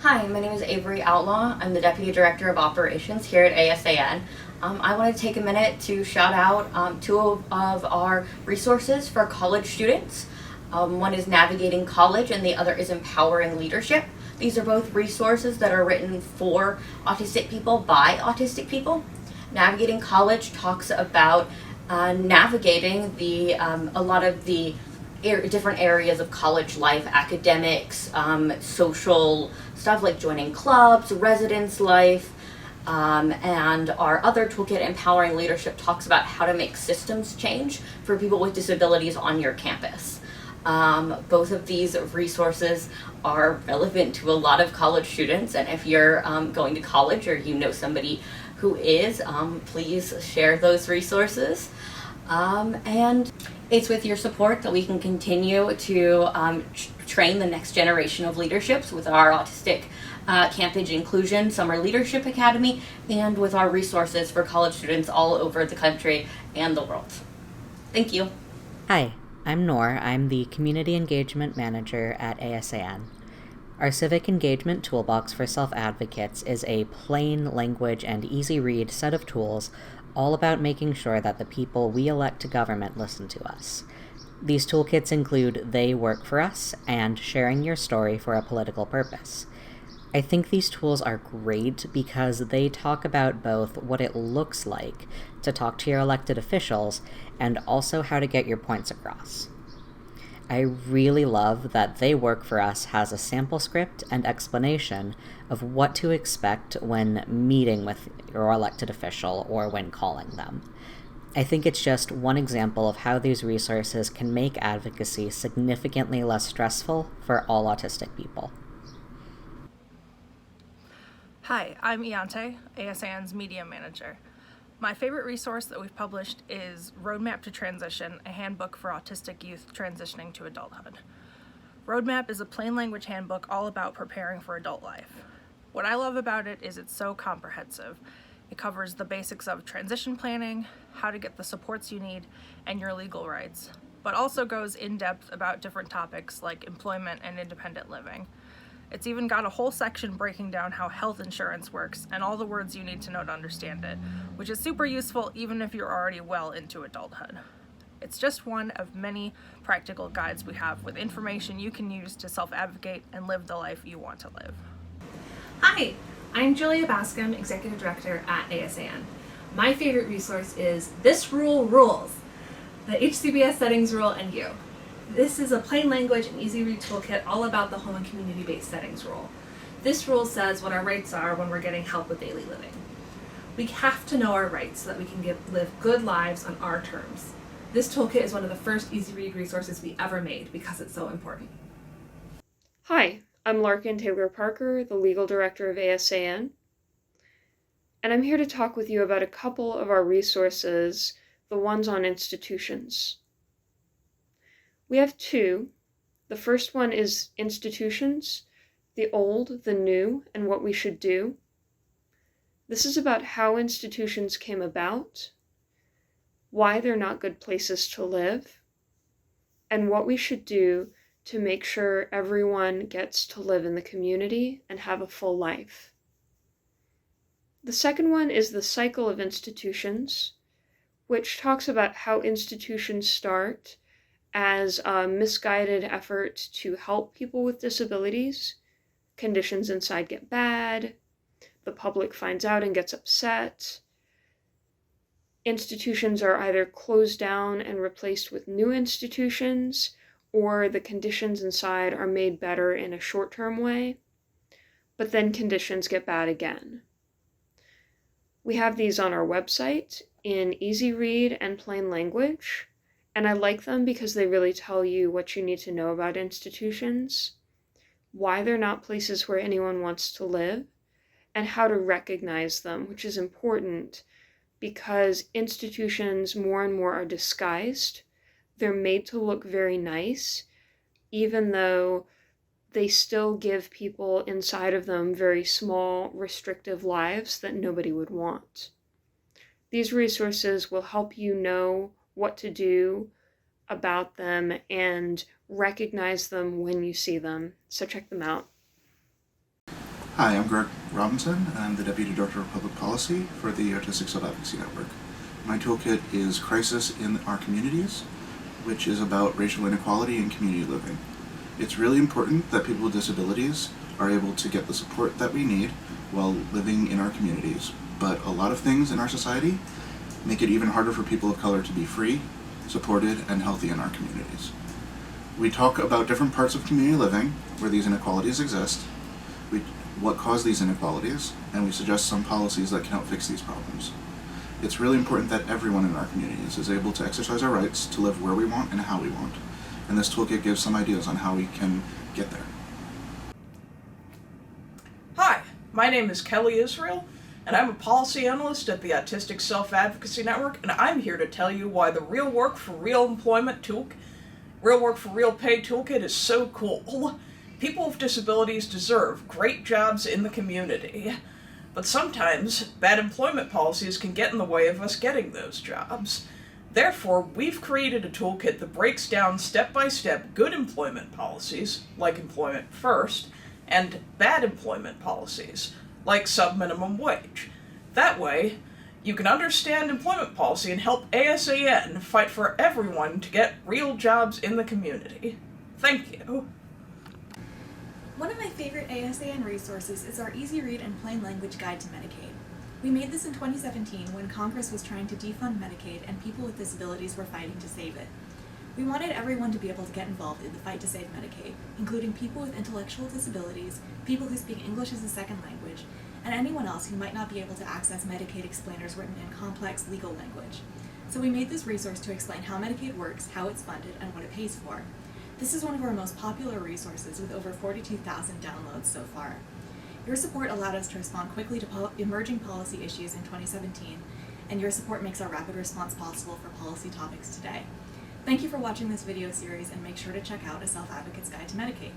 Hi, my name is Avery Outlaw. I'm the Deputy Director of Operations here at ASAN. I want to take a minute to shout out two of our resources for college students. One is Navigating College and the other is Empowering Leadership. These are both resources that are written for autistic people by autistic people. Navigating College talks about navigating a lot of the different areas of college life, academics, social stuff like joining clubs, residence life, and our other toolkit, Empowering Leadership, talks about how to make systems change for people with disabilities on your campus. Both of these resources are relevant to a lot of college students, and if you're going to college or you know somebody who is, please share those resources. And it's with your support that we can continue to train the next generation of leaderships with our Autistic Campus Inclusion Summer Leadership Academy and with our resources for college students all over the country and the world. Thank you. Hi, I'm Noor. I'm the Community Engagement Manager at ASAN. Our Civic Engagement Toolbox for Self-Advocates is a plain language and easy read set of tools all about making sure that the people we elect to government listen to us. These toolkits include They Work for Us and Sharing Your Story for a Political Purpose. I think these tools are great because they talk about both what it looks like to talk to your elected officials and also how to get your points across. I really love that They Work for Us has a sample script and explanation of what to expect when meeting with your elected official or when calling them. I think it's just one example of how these resources can make advocacy significantly less stressful for all autistic people. Hi, I'm Iante, ASAN's Media Manager. My favorite resource that we've published is Roadmap to Transition, a handbook for autistic youth transitioning to adulthood. Roadmap is a plain language handbook all about preparing for adult life. What I love about it is it's so comprehensive. It covers the basics of transition planning, how to get the supports you need, and your legal rights, but also goes in depth about different topics like employment and independent living. It's even got a whole section breaking down how health insurance works and all the words you need to know to understand it, which is super useful even if you're already well into adulthood. It's just one of many practical guides we have with information you can use to self-advocate and live the life you want to live. Hi, I'm Julia Bascom, Executive Director at ASAN. My favorite resource is This Rule Rules, the HCBS Settings Rule and You. This is a plain language and easy read toolkit all about the home and community-based settings rule. This rule says what our rights are when we're getting help with daily living. We have to know our rights so that we can live good lives on our terms. This toolkit is one of the first easy read resources we ever made because it's so important. Hi, I'm Larkin Taylor Parker, the Legal Director of ASAN, and I'm here to talk with you about a couple of our resources, the ones on institutions. We have two. The first one is Institutions, the Old, the New, and What We Should Do. This is about how institutions came about, why they're not good places to live, and what we should do to make sure everyone gets to live in the community and have a full life. The second one is The Cycle of Institutions, which talks about how institutions start as a misguided effort to help people with disabilities. Conditions inside get bad, the public finds out and gets upset. Institutions are either closed down and replaced with new institutions, or the conditions inside are made better in a short-term way, but then conditions get bad again. We have these on our website in easy read and plain language, and I like them because they really tell you what you need to know about institutions, why they're not places where anyone wants to live, and how to recognize them, which is important because institutions more and more are disguised. They're made to look very nice, even though they still give people inside of them very small, restrictive lives that nobody would want. These resources will help you know what to do about them and recognize them when you see them. So check them out. Hi, I'm Greg Robinson, and I'm the Deputy Director of Public Policy for the Autistic Self-Advocacy Network. My toolkit is Crisis in Our Communities, which is about racial inequality and community living. It's really important that people with disabilities are able to get the support that we need while living in our communities, but a lot of things in our society make it even harder for people of color to be free, supported, and healthy in our communities. We talk about different parts of community living where these inequalities exist, what caused these inequalities, and we suggest some policies that can help fix these problems. It's really important that everyone in our communities is able to exercise our rights to live where we want and how we want, and this toolkit gives some ideas on how we can get there. Hi, my name is Kelly Israel, and I'm a policy analyst at the Autistic Self-Advocacy Network, and I'm here to tell you why the Real Work for Real Employment Real Work for Real Pay Toolkit is so cool. People with disabilities deserve great jobs in the community, but sometimes bad employment policies can get in the way of us getting those jobs. Therefore, we've created a toolkit that breaks down step-by-step good employment policies, like Employment First, and bad employment policies, like sub-minimum wage. That way, you can understand employment policy and help ASAN fight for everyone to get real jobs in the community. Thank you. One of my favorite ASAN resources is our easy read and plain language guide to Medicaid. We made this in 2017 when Congress was trying to defund Medicaid and people with disabilities were fighting to save it. We wanted everyone to be able to get involved in the fight to save Medicaid, including people with intellectual disabilities, people who speak English as a second language, and anyone else who might not be able to access Medicaid explainers written in complex legal language. So we made this resource to explain how Medicaid works, how it's funded, and what it pays for. This is one of our most popular resources with over 42,000 downloads so far. Your support allowed us to respond quickly to emerging policy issues in 2017, and your support makes our rapid response possible for policy topics today. Thank you for watching this video series, and make sure to check out A Self-Advocate's Guide to Medicaid.